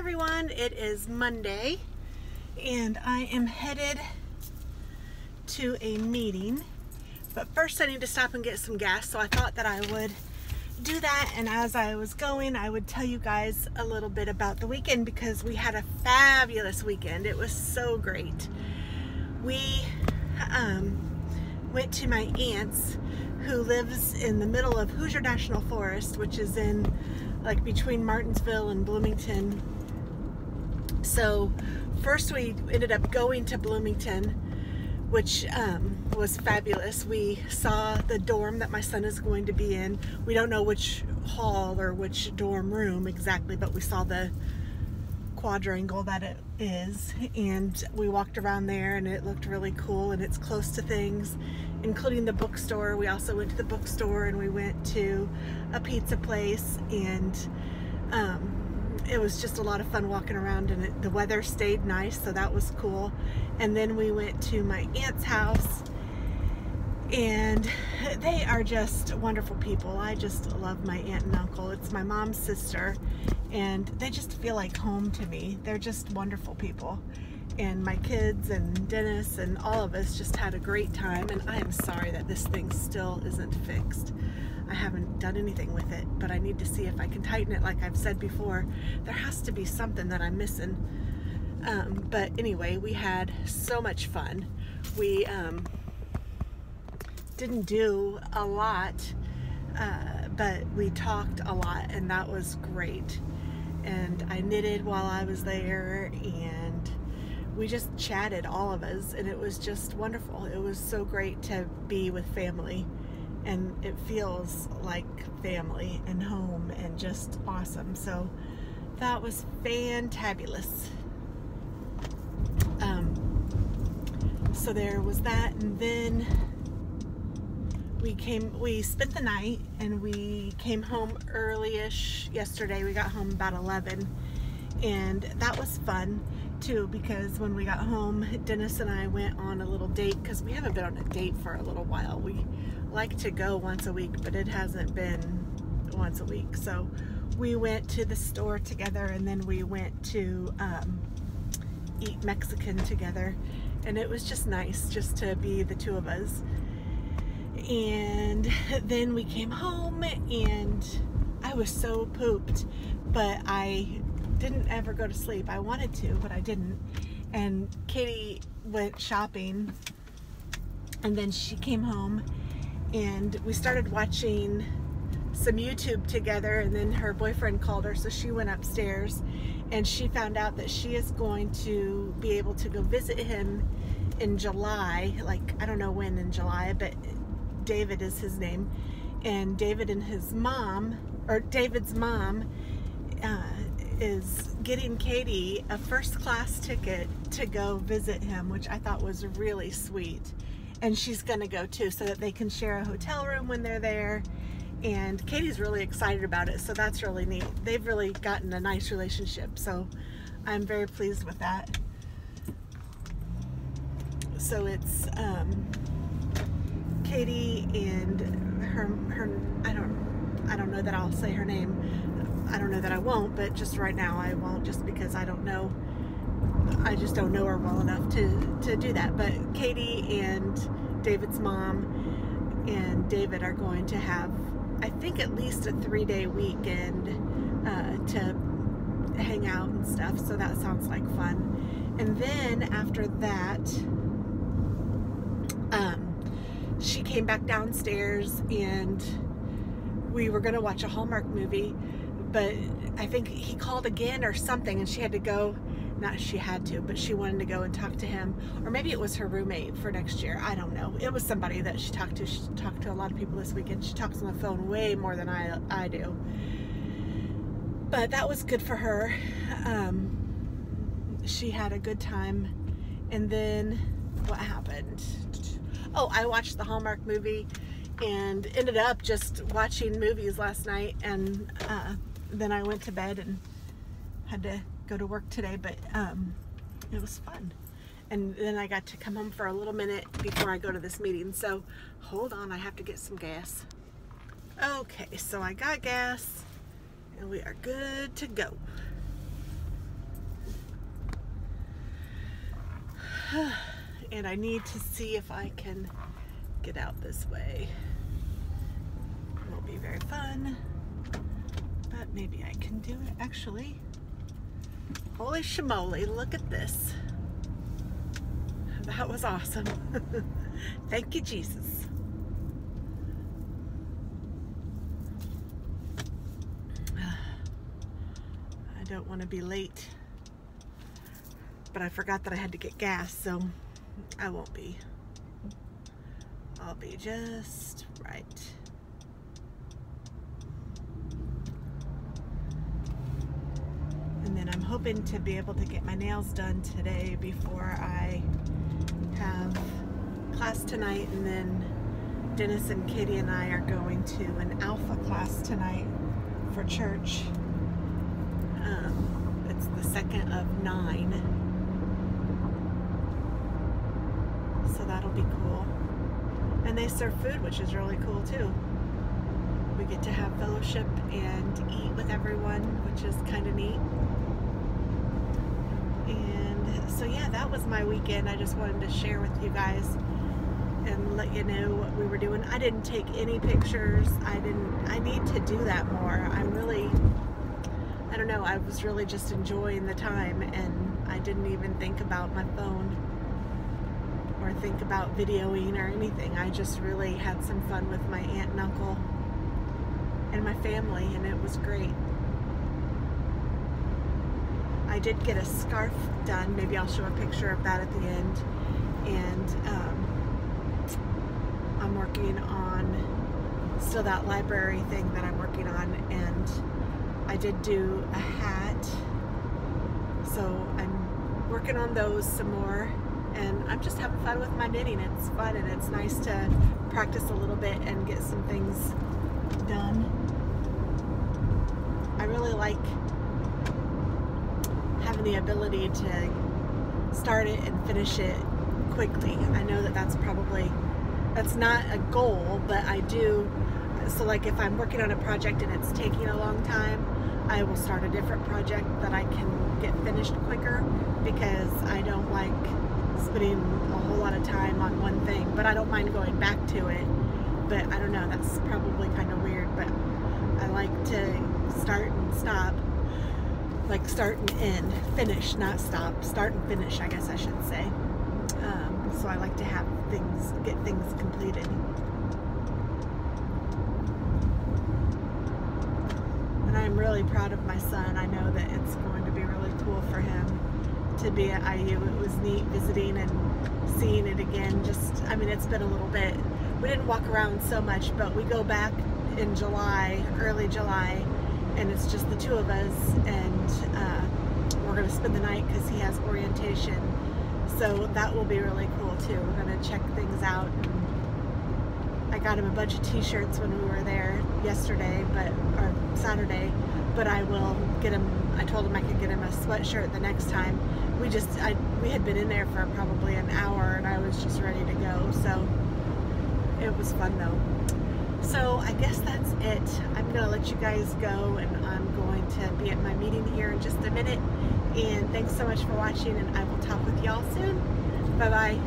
everyone, it is Monday and I am headed to a meeting, but first I need to stop and get some gas, so I thought that I would do that, and as I was going I would tell you guys a little bit about the weekend because we had a fabulous weekend. It was so great. We went to my aunt's who lives in the middle of Hoosier National Forest, which is in like between Martinsville and Bloomington. So first we ended up going to Bloomington, which was fabulous. We saw the dorm that my son is going to be in. We don't know which hall or which dorm room exactly, but we saw the quadrangle that it is, and we walked around there and it looked really cool, and it's close to things including the bookstore. We also went to the bookstore and we went to a pizza place, and it was just a lot of fun walking around, and the weather stayed nice, so that was cool. And then we went to my aunt's house, and they are just wonderful people. I just love my aunt and uncle. It's my mom's sister, and they just feel like home to me. They're just wonderful people. And my kids and Dennis and all of us just had a great time, and I am sorry that this thing still isn't fixed. I haven't done anything with it, but I need to see if I can tighten it. Like I've said before, there has to be something that I'm missing. But anyway, we had so much fun. We didn't do a lot, but we talked a lot, and that was great. And I knitted while I was there, and we just chatted, all of us, and it was just wonderful. It was so great to be with family, and it feels like family and home and just awesome. So that was fantabulous. So there was that, and then we spent the night, and we came home early-ish yesterday. We got home about 11, and that was fun too, because when we got home, Dennis and I went on a little date, because we haven't been on a date for a little while. We like to go once a week, but it hasn't been once a week. So we went to the store together, and then we went to eat Mexican together, and it was just nice just to be the two of us. And then we came home, and I was so pooped, but I didn't ever go to sleep. I wanted to, but I didn't. And Katie went shopping, and then she came home, and we started watching some YouTube together, and then her boyfriend called her, so she went upstairs, and she found out that she is going to be able to go visit him in July. Like, I don't know when in July, but David is his name, and David and his mom, or David's mom, is getting Katie a first-class ticket to go visit him, which I thought was really sweet. And she's gonna go too, so that they can share a hotel room when they're there. And Katie's really excited about it, so that's really neat. They've really gotten a nice relationship, so I'm very pleased with that. So it's Katie and her I don't know that I'll say her name. I don't know that I won't, but just right now I won't, just because I don't know. I just don't know her well enough to do that. But Katie and David's mom and David are going to have, I think, at least a 3-day weekend to hang out and stuff. So that sounds like fun. And then after that, she came back downstairs, and we were going to watch a Hallmark movie, but I think he called again or something, and she had to go. Not she had to, but she wanted to go and talk to him, or maybe it was her roommate for next year. I don't know. It was somebody that she talked to. She talked to a lot of people this weekend. She talks on the phone way more than I do. But that was good for her. She had a good time. And then what happened? Oh, I watched the Hallmark movie and ended up just watching movies last night, and then I went to bed and had to go to work today, but it was fun. And then I got to come home for a little minute before I go to this meeting. So hold on, I have to get some gas. Okay, so I got gas, and we are good to go. And I need to see if I can get out this way. It won't be very fun, but maybe I can do it. Actually, holy shamoly, look at this. That was awesome. Thank you, Jesus. I don't want to be late, but I forgot that I had to get gas, so I won't be. I'll be just right. And then I'm hoping to be able to get my nails done today before I have class tonight, and then Dennis and Katie and I are going to an alpha class tonight for church. It's the second of 9, so that'll be cool. And they serve food, which is really cool too. We get to have fellowship and eat with everyone, which is kind of neat. And so yeah, that was my weekend. I just wanted to share with you guys and let you know what we were doing. I didn't take any pictures. I need to do that more. I don't know, I was really just enjoying the time, and I didn't even think about my phone or think about videoing or anything. I just really had some fun with my aunt and uncle and my family, and it was great. I did get a scarf done. Maybe I'll show a picture of that at the end. And I'm working on still that library thing that I'm working on, and I did do a hat, so I'm working on those some more, and I'm just having fun with my knitting. It's fun, and it's nice to practice a little bit and get some things done. I really like having the ability to start it and finish it quickly. I know that that's not a goal, but I do. So like if I'm working on a project and it's taking a long time, I will start a different project that I can get finished quicker, because I don't like spending a whole lot of time on one thing, but I don't mind going back to it. But I don't know, that's probably kind of weird, but I like to start and stop, like start and end, finish, not stop, start and finish, I guess I should say. So I like to have things, get things completed. And I'm really proud of my son. I know that it's going to be really cool for him to be at IU. It was neat visiting and seeing it again. I mean, it's been a little bit. We didn't walk around so much, but we go back in July, early July, and it's just the two of us, and we're going to spend the night because he has orientation. So that will be really cool too. We're going to check things out. I got him a bunch of t-shirts when we were there yesterday, or Saturday, but I will get him, I told him I could get him a sweatshirt the next time. We had been in there for probably an hour, and I was just ready to go, so it was fun though. So I guess that's it. I'm going to let you guys go, and I'm going to be at my meeting here in just a minute. And thanks so much for watching, and I will talk with y'all soon. Bye-bye.